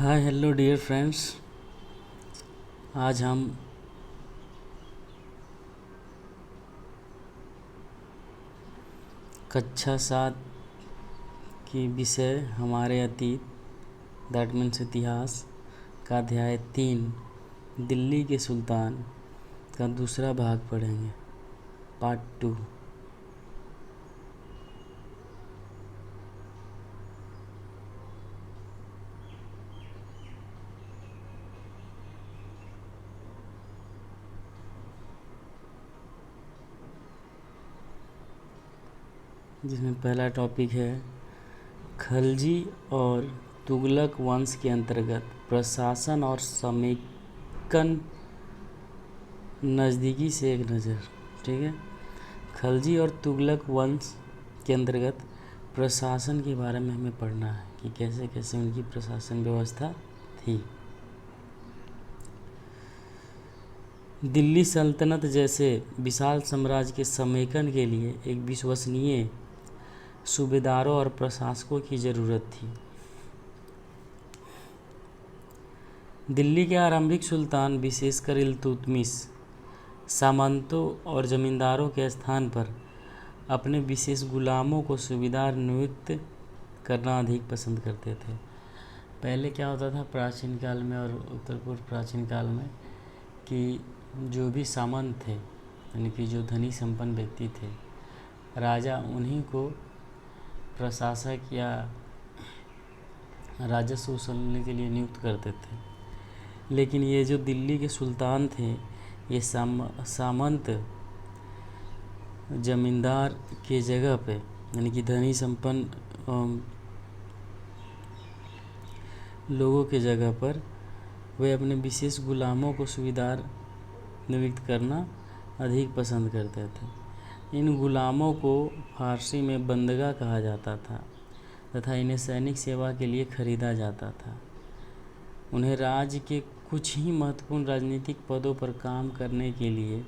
Hi hello dear friends. आज हम कक्षा 7 की विषय हमारे अतीत दैट मीन्स इतिहास का अध्याय 3 दिल्ली के सुल्तान का दूसरा भाग पढ़ेंगे, पार्ट 2। जिसमें पहला टॉपिक है खलजी और तुगलक वंश के अंतर्गत प्रशासन और समेकन, नज़दीकी से एक नज़र। ठीक है, खलजी और तुगलक वंश के अंतर्गत प्रशासन के बारे में हमें पढ़ना है कि कैसे कैसे उनकी प्रशासन व्यवस्था थी। दिल्ली सल्तनत जैसे विशाल साम्राज्य के समेकन के लिए एक विश्वसनीय सूबेदारों और प्रशासकों की ज़रूरत थी। दिल्ली के आरंभिक सुल्तान विशेषकर इल्तुतमिश सामंतों और जमींदारों के स्थान पर अपने विशेष गुलामों को सूबेदार नियुक्त करना अधिक पसंद करते थे। पहले क्या होता था प्राचीन काल में और उत्तर पूर्व प्राचीन काल में कि जो भी सामंत थे यानी कि जो धनी संपन्न व्यक्ति थे, राजा उन्हीं को प्रशासक या राजस्व वसूलने के लिए नियुक्त करते थे। लेकिन ये जो दिल्ली के सुल्तान थे, ये सामंत जमींदार के जगह पे यानी कि धनी संपन्न लोगों के जगह पर वे अपने विशेष गुलामों को सूबेदार नियुक्त करना अधिक पसंद करते थे। इन गुलामों को फारसी में बंदगा कहा जाता था तथा इन्हें सैनिक सेवा के लिए खरीदा जाता था। उन्हें राज्य के कुछ ही महत्वपूर्ण राजनीतिक पदों पर काम करने के लिए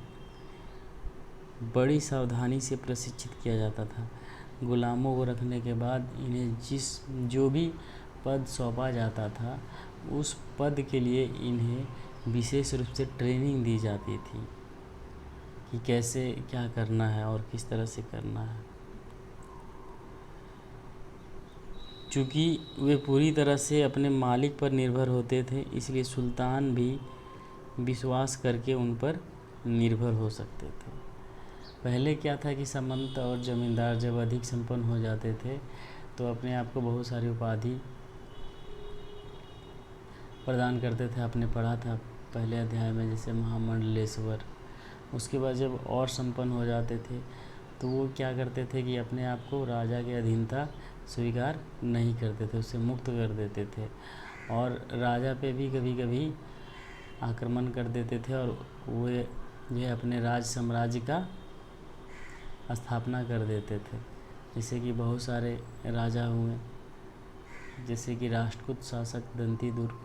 बड़ी सावधानी से प्रशिक्षित किया जाता था। गुलामों को रखने के बाद इन्हें जो भी पद सौंपा जाता था, उस पद के लिए इन्हें विशेष रूप से ट्रेनिंग दी जाती थी कि कैसे क्या करना है और किस तरह से करना है। चूँकि वे पूरी तरह से अपने मालिक पर निर्भर होते थे, इसलिए सुल्तान भी विश्वास करके उन पर निर्भर हो सकते थे। पहले क्या था कि सामंत और जमींदार जब अधिक संपन्न हो जाते थे तो अपने आप को बहुत सारी उपाधि प्रदान करते थे। आपने पढ़ा था पहले अध्याय में, जैसे महामंडलेश्वर। उसके बाद जब और संपन्न हो जाते थे तो वो क्या करते थे कि अपने आप को राजा की अधीनता स्वीकार नहीं करते थे, उससे मुक्त कर देते थे और राजा पे भी कभी कभी आक्रमण कर देते थे और वे यह अपने राज साम्राज्य का स्थापना कर देते थे। जैसे कि बहुत सारे राजा हुए, जैसे कि राष्ट्रकूट शासक दंतीदुर्ग,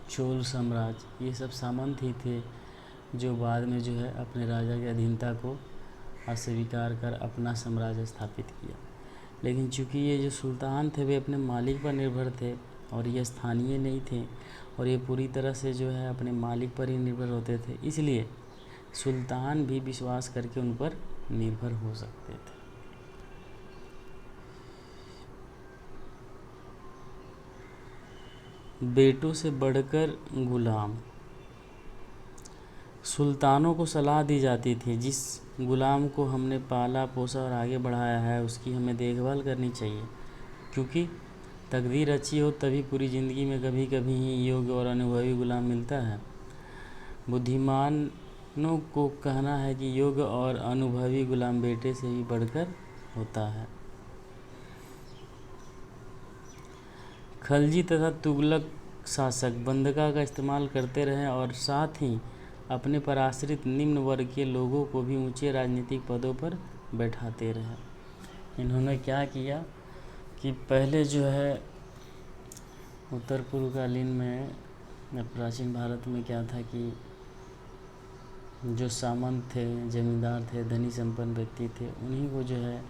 चोल साम्राज्य, ये सब सामंत ही थे जो बाद में जो है अपने राजा की अधीनता को अस्वीकार कर अपना साम्राज्य स्थापित किया। लेकिन चूंकि ये जो सुल्तान थे वे अपने मालिक पर निर्भर थे और ये स्थानीय नहीं थे और ये पूरी तरह से जो है अपने मालिक पर ही निर्भर होते थे, इसलिए सुल्तान भी विश्वास करके उन पर निर्भर हो सकते थे। बेटों से बढ़कर गुलाम। सुल्तानों को सलाह दी जाती थी जिस गुलाम को हमने पाला पोसा और आगे बढ़ाया है उसकी हमें देखभाल करनी चाहिए, क्योंकि तकदीर अच्छी हो तभी पूरी ज़िंदगी में कभी कभी ही योग्य और अनुभवी गुलाम मिलता है। बुद्धिमानों को कहना है कि योग्य और अनुभवी गुलाम बेटे से भी बढ़कर होता है। खलजी तथा तुगलक शासक बंदगा का इस्तेमाल करते रहे और साथ ही अपने पर आश्रित निम्न वर्ग के लोगों को भी ऊंचे राजनीतिक पदों पर बैठाते रहे। इन्होंने क्या किया कि पहले जो है उत्तर पूर्वकालीन में प्राचीन भारत में क्या था कि जो सामंत थे, जमींदार थे, धनी संपन्न व्यक्ति थे, उन्हीं को जो है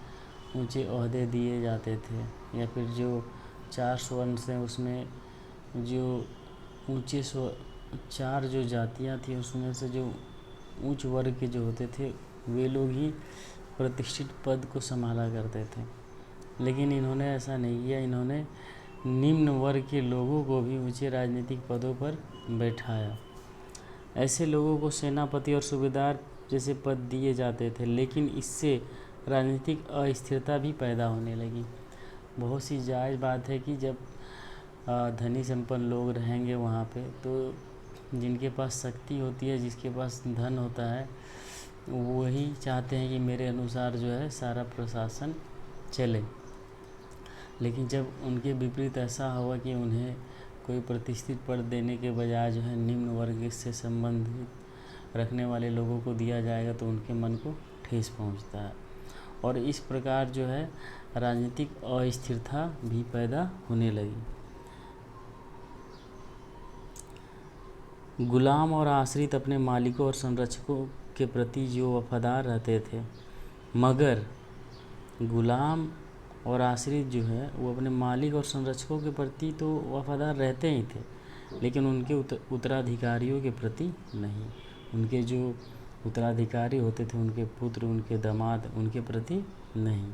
ऊंचे ओहदे दिए जाते थे, या फिर जो 4 स्वर्ण हैं उसमें जो ऊंचे 4 जो जातियां थी उसमें से जो उच्च वर्ग के जो होते थे वे लोग ही प्रतिष्ठित पद को संभाला करते थे। लेकिन इन्होंने ऐसा नहीं किया, इन्होंने निम्न वर्ग के लोगों को भी ऊंचे राजनीतिक पदों पर बैठाया। ऐसे लोगों को सेनापति और सूबेदार जैसे पद दिए जाते थे, लेकिन इससे राजनीतिक अस्थिरता भी पैदा होने लगी। बहुत सी जायज़ बात है कि जब धनी संपन्न लोग रहेंगे वहाँ पे, तो जिनके पास शक्ति होती है, जिसके पास धन होता है, वही चाहते हैं कि मेरे अनुसार जो है सारा प्रशासन चले। लेकिन जब उनके विपरीत ऐसा हुआ कि उन्हें कोई प्रतिष्ठित पद देने के बजाय जो है निम्न वर्ग से संबंधित रखने वाले लोगों को दिया जाएगा, तो उनके मन को ठेस पहुंचता है, और इस प्रकार जो है राजनीतिक अस्थिरता भी पैदा होने लगी। गुलाम और आश्रित अपने मालिकों और संरक्षकों के प्रति जो वफादार रहते थे, मगर गुलाम और आश्रित जो है वो अपने मालिक और संरक्षकों के प्रति तो वफादार रहते ही थे, लेकिन उनके उत्तराधिकारियों के प्रति नहीं। उनके जो उत्तराधिकारी होते थे, उनके पुत्र, उनके दामाद, उनके प्रति नहीं।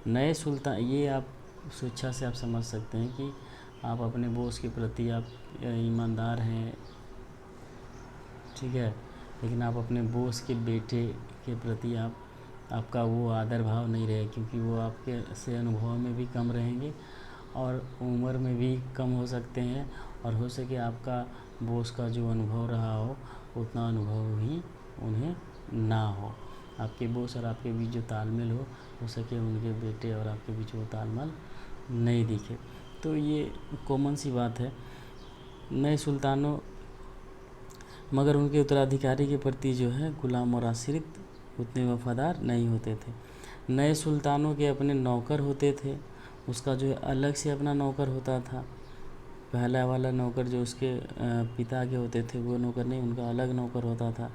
नए सुल्तान, ये आप स्वेच्छा से आप समझ सकते हैं कि आप अपने बॉस के प्रति आप ईमानदार हैं, ठीक है, लेकिन आप अपने बॉस के बेटे के प्रति आपका वो आदर भाव नहीं रहे, क्योंकि वो आपके से अनुभव में भी कम रहेंगे और उम्र में भी कम हो सकते हैं, और हो सके आपका बॉस का जो अनुभव रहा हो उतना अनुभव भी उन्हें ना हो। आपके बॉस और आपके बीच जो तालमेल हो सके उनके बेटे और आपके बीच वो तालमेल नहीं दिखे। तो ये कॉमन सी बात है। नए सुल्तानों, मगर उनके उत्तराधिकारी के प्रति जो है गुलाम और आश्रित उतने वफादार नहीं होते थे। नए सुल्तानों के अपने नौकर होते थे, उसका जो है अलग से अपना नौकर होता था। पहला वाला नौकर जो उसके पिता के होते थे वो नौकर नहीं, उनका अलग नौकर होता था।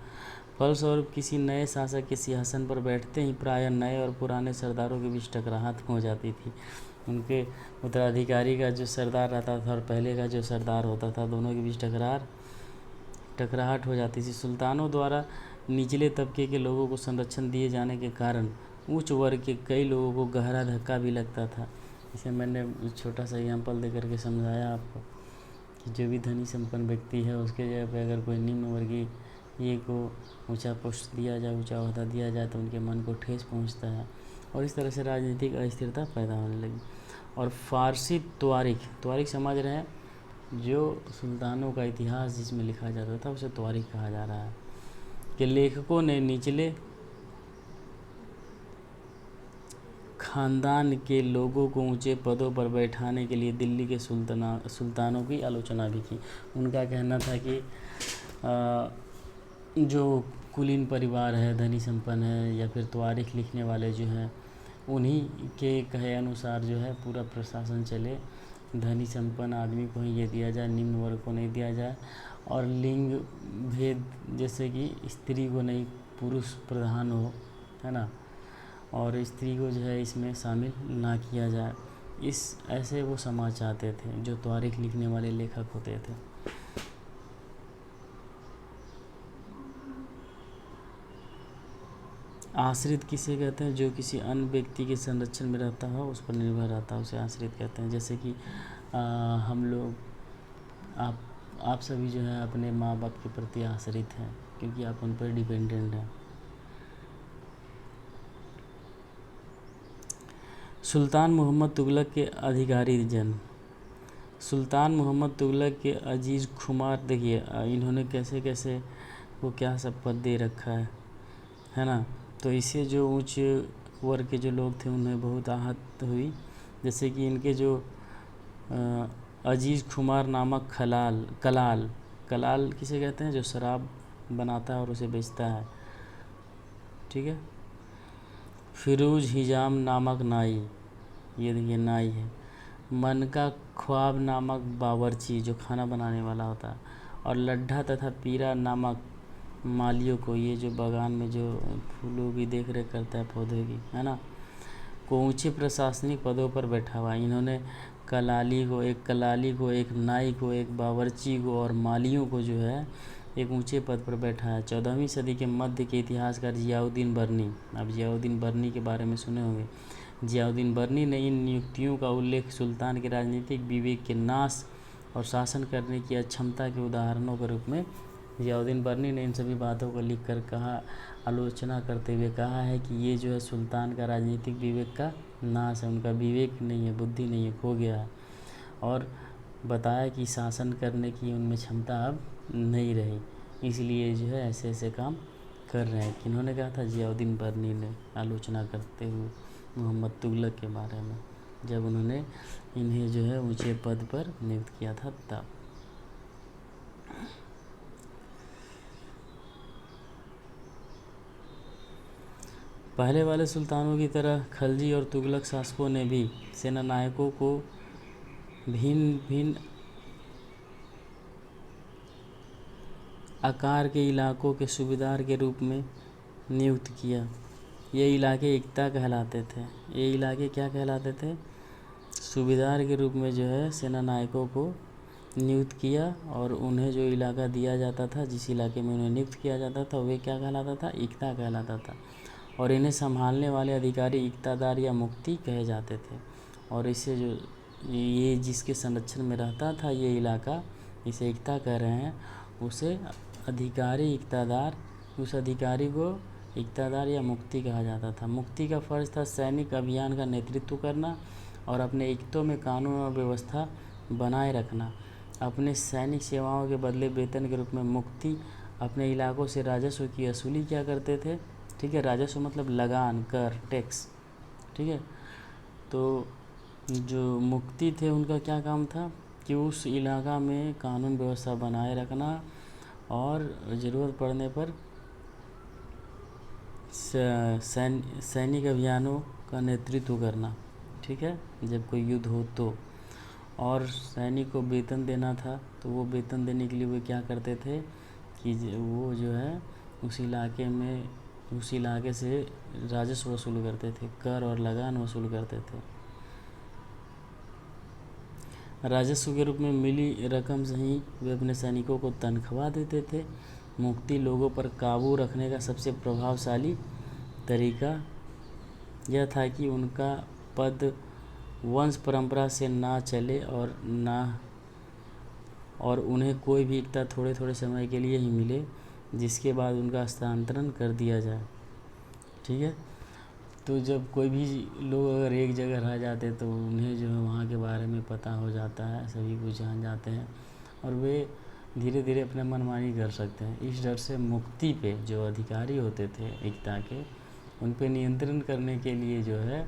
फलस्वरूप किसी नए शासक के सिंहासन पर बैठते ही प्रायः नए और पुराने सरदारों के बीच टकराहट हो जाती थी। उनके उत्तराधिकारी का जो सरदार रहता था और पहले का जो सरदार होता था, दोनों के बीच टकराहट हो जाती थी। सुल्तानों द्वारा निचले तबके के लोगों को संरक्षण दिए जाने के कारण उच्च वर्ग के कई लोगों को गहरा धक्का भी लगता था। इसे मैंने छोटा सा एग्जाम्पल दे करके समझाया आपको कि जो भी धनी संपन्न व्यक्ति है उसके जगह पे अगर कोई निम्न वर्गीय ये को ऊंचा पोस्ट दिया जाए, ऊंचा ओहदा दिया जाए, तो उनके मन को ठेस पहुंचता है, और इस तरह से राजनीतिक अस्थिरता पैदा होने लगी। और फारसी त्वारिख समझ रहे हैं, जो सुल्तानों का इतिहास जिसमें लिखा जाता था उसे त्वारिख कहा जा रहा है, कि लेखकों ने निचले खानदान के लोगों को ऊंचे पदों पर बैठाने के लिए दिल्ली के सुल्तानों की आलोचना भी की। उनका कहना था कि जो कुलीन परिवार है, धनी संपन्न है, या फिर त्वारिख लिखने वाले जो हैं, उन्हीं के कहे अनुसार जो है पूरा प्रशासन चले। धनी संपन्न आदमी को ही ये दिया जाए, निम्न वर्ग को नहीं दिया जाए, और लिंग भेद जैसे कि स्त्री को नहीं, पुरुष प्रधान हो, है ना, और स्त्री को जो है इसमें शामिल ना किया जाए। ऐसे वो समाज चाहते थे जो त्वारिख लिखने वाले लेखक होते थे। आश्रित किसे कहते हैं? जो किसी अन्य व्यक्ति के संरक्षण में रहता हो, उस पर निर्भर रहता है, उसे आश्रित कहते हैं। जैसे कि हम लोग, आप सभी जो है अपने माँ बाप के प्रति आश्रित हैं, क्योंकि आप उन पर डिपेंडेंट हैं। सुल्तान मोहम्मद तुगलक के अधिकारी जन। सुल्तान मोहम्मद तुगलक के अजीज़ खुमार, देखिए इन्होंने कैसे कैसे वो क्या सब पद दे रखा है ना। तो इससे जो उच्च वर्ग के जो लोग थे उन्हें बहुत आहत हुई। जैसे कि इनके जो अजीज़ खुमार नामक कलाल किसे कहते हैं? जो शराब बनाता है और उसे बेचता है, ठीक है। फिरोज हिजाम नामक नाई, ये देखिए नाई है। मन का ख्वाब नामक बावर्ची, जो खाना बनाने वाला होता है। और लड्ढा तथा पीरा नामक मालियों को, ये जो बागान में जो फूलों की देख रेख करता है, पौधे की, है ना। को ऊंचे प्रशासनिक पदों पर बैठा हुआ। इन्होंने कलाली को, एक नाई को, एक बावर्ची को और मालियों को जो है एक ऊंचे पद पर बैठाया। 14वीं सदी के मध्य के इतिहासकार जियाउद्दीन बर्नी, अब जियाउद्दीन बर्नी के बारे में सुने होंगे। जियाउद्दीन बर्नी ने इन नियुक्तियों का उल्लेख सुल्तान के राजनीतिक विवेक के नाश और शासन करने की अक्षमता के उदाहरणों के रूप में जियाउद्दीन बर्नी ने इन सभी बातों को लिखकर कहा, आलोचना करते हुए कहा है कि ये जो है सुल्तान का राजनीतिक विवेक का नाश है, उनका विवेक नहीं है, बुद्धि नहीं है, खो गया है। और बताया कि शासन करने की उनमें क्षमता अब नहीं रही, इसलिए जो है ऐसे ऐसे काम कर रहे हैं। किन्होंने कहा था? जियाउद्दीन बर्नी ने, आलोचना करते हुए मोहम्मद तुगलक के बारे में, जब उन्होंने इन्हें जो है ऊंचे पद पर नियुक्त किया था तब। पहले वाले सुल्तानों की तरह खलजी और तुगलक शासकों ने भी सेनानायकों को भिन्न भिन्न आकार के इलाकों के सूबेदार के रूप में नियुक्त किया। ये इलाके इक्ता कहलाते थे। ये इलाके क्या कहलाते थे? सूबेदार के रूप में जो है सेनानायकों को नियुक्त किया, और उन्हें जो इलाका दिया जाता था, जिस इलाके में उन्हें नियुक्त किया जाता था, वे क्या कहलाता था? इक्ता कहलाता था। और इन्हें संभालने वाले अधिकारी इक्तादार या मुक्ति कहे जाते थे। और इसे जो ये जिसके संरक्षण में रहता था ये इलाका, इसे इक्ता कह रहे हैं, उसे अधिकारी इक्तादार, उस अधिकारी को इक्तादार या मुक्ति कहा जाता था। मुक्ति का फर्ज था सैनिक अभियान का नेतृत्व करना और अपने इक्तों में कानून और व्यवस्था बनाए रखना। अपने सैनिक सेवाओं के बदले वेतन के रूप में मुक्ति अपने इलाकों से राजस्व की वसूली क्या करते थे। ठीक है, राजस्व मतलब लगान, कर, टैक्स। ठीक है, तो जो मुक्ति थे उनका क्या काम था कि उस इलाका में कानून व्यवस्था बनाए रखना और ज़रूरत पड़ने पर सैनिक अभियानों का नेतृत्व करना। ठीक है, जब कोई युद्ध हो तो। और सैनिक को वेतन देना था, तो वो वेतन देने के लिए वे क्या करते थे कि वो जो है उस इलाके से राजस्व वसूल करते थे, कर और लगान वसूल करते थे। राजस्व के रूप में मिली रकम से ही वे अपने सैनिकों को तनख्वाह देते थे। मुक्ति लोगों पर काबू रखने का सबसे प्रभावशाली तरीका यह था कि उनका पद वंश परंपरा से ना चले और उन्हें कोई भी इक्ता थोड़े थोड़े समय के लिए ही मिले, जिसके बाद उनका हस्तांतरण कर दिया जाए। ठीक है, तो जब कोई भी लोग अगर एक जगह रह जाते तो उन्हें जो है वहाँ के बारे में पता हो जाता है, सभी कुछ जान जाते हैं और वे धीरे धीरे अपने मनमानी कर सकते हैं। इस डर से मुक्ति पे जो अधिकारी होते थे इक्ता के, उन पे नियंत्रण करने के लिए जो है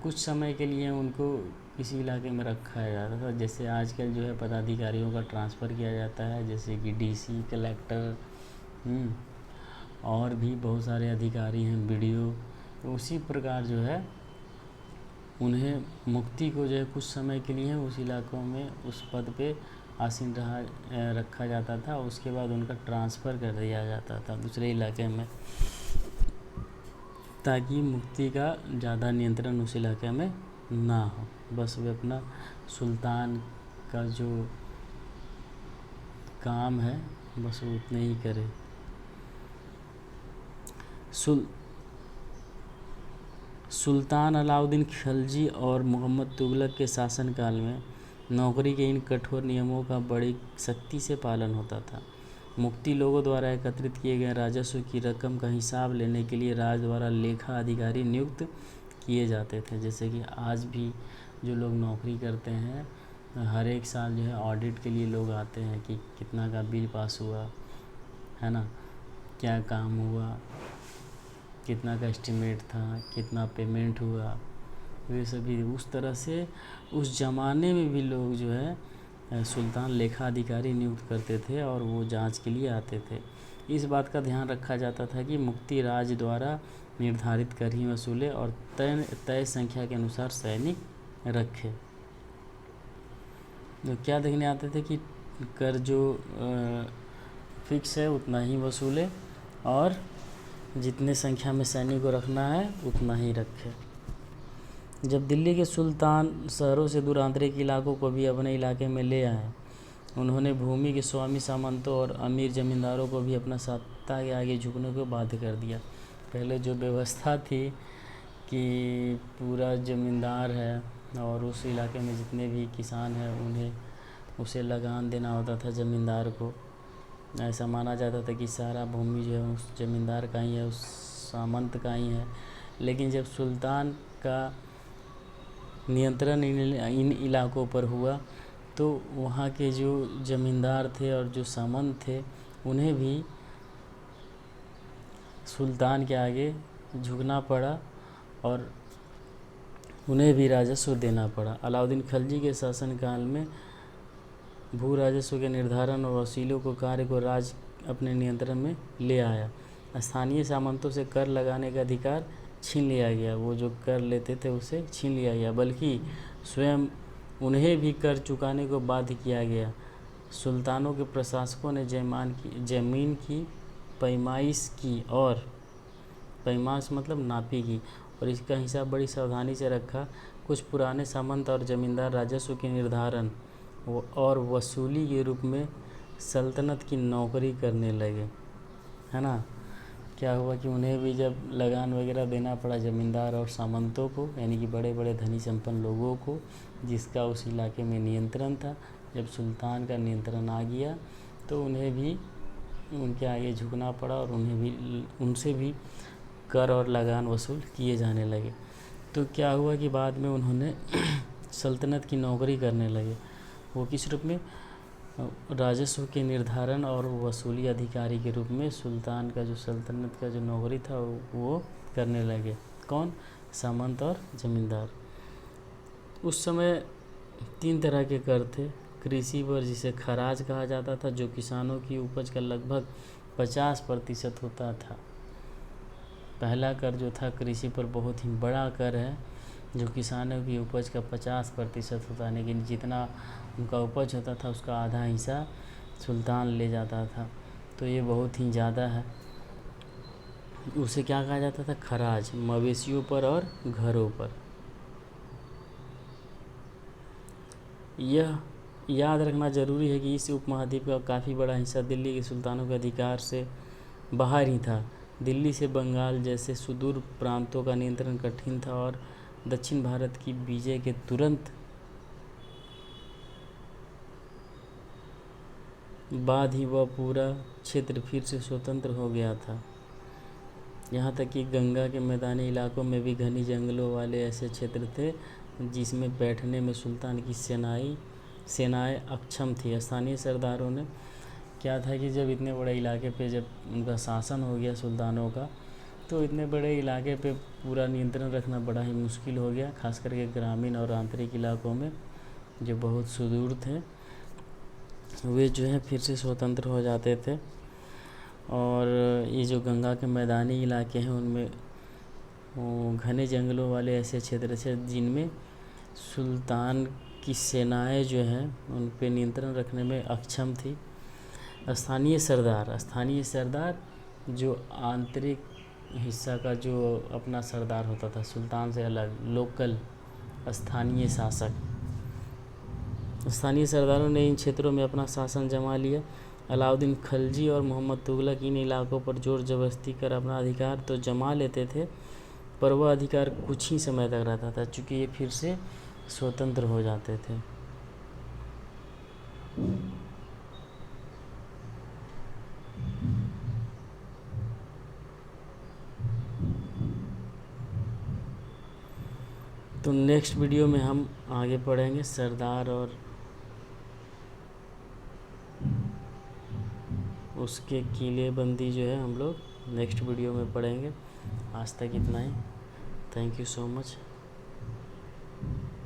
कुछ समय के लिए उनको किसी इलाके में रखा जाता था। जैसे आजकल जो है पदाधिकारियों का ट्रांसफ़र किया जाता है, जैसे कि डीसी, कलेक्टर और भी बहुत सारे अधिकारी हैं, बीडीओ। उसी प्रकार जो है उन्हें मुक्ति को जो है कुछ समय के लिए उस इलाकों में उस पद पे आसीन रखा जाता था। उसके बाद उनका ट्रांसफ़र कर दिया जाता था दूसरे इलाके में, ताकि मुक्ति का ज़्यादा नियंत्रण उस इलाके में ना हो। बस वे अपना सुल्तान का जो काम है बस वो उतने ही करे। सुल्तान अलाउद्दीन खिलजी और मोहम्मद तुगलक के शासनकाल में नौकरी के इन कठोर नियमों का बड़ी सख्ती से पालन होता था। मुक्ति लोगों द्वारा एकत्रित किए गए राजस्व की रकम का हिसाब लेने के लिए राज द्वारा लेखा अधिकारी नियुक्त किए जाते थे। जैसे कि आज भी जो लोग नौकरी करते हैं, हर एक साल जो है ऑडिट के लिए लोग आते हैं कि कितना का बिल पास हुआ है ना, क्या काम हुआ, कितना का एस्टिमेट था, कितना पेमेंट हुआ। वे सभी उस तरह से उस ज़माने में भी लोग जो है सुल्तान लेखा अधिकारी नियुक्त करते थे और वो जांच के लिए आते थे। इस बात का ध्यान रखा जाता था कि मुक्ति राज द्वारा निर्धारित कर ही वसूले और तय संख्या के अनुसार सैनिक रखे। तो क्या देखने आते थे कि कर जो फिक्स है उतना ही वसूले और जितने संख्या में सैनिक को रखना है उतना ही रखे। जब दिल्ली के सुल्तान शहरों से दूर आंतरिक इलाकों को भी अपने इलाके में ले आए, उन्होंने भूमि के स्वामी सामंतों और अमीर जमींदारों को भी अपना सत्ता के आगे झुकने को बाध्य कर दिया। पहले जो व्यवस्था थी कि पूरा ज़मींदार है और उस इलाके में जितने भी किसान हैं उन्हें उसे लगान देना होता था ज़मींदार को। ऐसा माना जाता था कि सारा भूमि जो है उस ज़मींदार का ही है, उस सामंत का ही है। लेकिन जब सुल्तान का नियंत्रण इन इलाकों पर हुआ तो वहाँ के जो ज़मींदार थे और जो सामंत थे उन्हें भी सुल्तान के आगे झुकना पड़ा और उन्हें भी राजस्व देना पड़ा। अलाउद्दीन खिलजी के शासनकाल में भू राजस्व के निर्धारण और वसूली को कार्य को राज अपने नियंत्रण में ले आया। स्थानीय सामंतों से कर लगाने का अधिकार छीन लिया गया, वो जो कर लेते थे उसे छीन लिया गया, बल्कि स्वयं उन्हें भी कर चुकाने को बाध्य किया गया। सुल्तानों के प्रशासकों ने ज़मीन की पैमाइश की और पैमाइश मतलब नापी की और इसका हिसाब बड़ी सावधानी से रखा। कुछ पुराने सामंत और ज़मींदार राजस्व के निर्धारण और वसूली के रूप में सल्तनत की नौकरी करने लगे, है ना। क्या हुआ कि उन्हें भी जब लगान वगैरह देना पड़ा ज़मींदार और सामंतों को, यानी कि बड़े बड़े धनी संपन्न लोगों को जिसका उस इलाके में नियंत्रण था, जब सुल्तान का नियंत्रण आ गया तो उन्हें भी उनके आगे झुकना पड़ा और उनसे भी कर और लगान वसूल किए जाने लगे। तो क्या हुआ कि बाद में उन्होंने सल्तनत की नौकरी करने लगे। वो किस रूप में? राजस्व के निर्धारण और वसूली अधिकारी के रूप में सुल्तान का जो सल्तनत का जो नौकरी था वो करने लगे। कौन? सामंत और ज़मींदार। उस समय 3 तरह के कर थे। कृषि पर जिसे खराज कहा जाता था, जो किसानों की उपज का लगभग 50% होता था। पहला कर जो था कृषि पर बहुत ही बड़ा कर है, जो किसानों की उपज का 50% होता है, लेकिन जितना उनका उपज होता था उसका आधा हिस्सा सुल्तान ले जाता था, तो ये बहुत ही ज़्यादा है। उसे क्या कहा जाता था? खराज, मवेशियों पर और घरों पर। यह याद रखना ज़रूरी है कि इस उपमहाद्वीप का काफ़ी बड़ा हिस्सा दिल्ली के सुल्तानों के अधिकार से बाहर ही था। दिल्ली से बंगाल जैसे सुदूर प्रांतों का नियंत्रण कठिन था और दक्षिण भारत की विजय के तुरंत बाद ही वह पूरा क्षेत्र फिर से स्वतंत्र हो गया था। यहाँ तक कि गंगा के मैदानी इलाकों में भी घनी जंगलों वाले ऐसे क्षेत्र थे जिसमें बैठने में सुल्तान की सेनाएं अक्षम थी। स्थानीय सरदारों ने क्या था कि जब इतने बड़े इलाके पे जब उनका शासन हो गया सुल्तानों का, तो इतने बड़े इलाके पे पूरा नियंत्रण रखना बड़ा ही मुश्किल हो गया, खास करके ग्रामीण और आंतरिक इलाकों में जो बहुत सुदूर थे वे जो है फिर से स्वतंत्र हो जाते थे। और ये जो गंगा के मैदानी इलाके हैं उनमें घने जंगलों वाले ऐसे क्षेत्र थे जिनमें सुल्तान की सेनाएं जो हैं उन पे नियंत्रण रखने में अक्षम थी। स्थानीय सरदार जो आंतरिक हिस्सा का जो अपना सरदार होता था, सुल्तान से अलग लोकल स्थानीय शासक। स्थानीय सरदारों ने इन क्षेत्रों में अपना शासन जमा लिया। अलाउद्दीन खिलजी और मोहम्मद तुगलक इन इलाकों पर जोर जबरदस्ती कर अपना अधिकार तो जमा लेते थे, पर वह अधिकार कुछ ही समय तक रहता था, चूँकि ये फिर से स्वतंत्र हो जाते थे। तो नेक्स्ट वीडियो में हम आगे पढ़ेंगे सरदार और उसके किलेबंदी जो है हम लोग नेक्स्ट वीडियो में पढ़ेंगे। आज तक इतना ही। Thank you so much.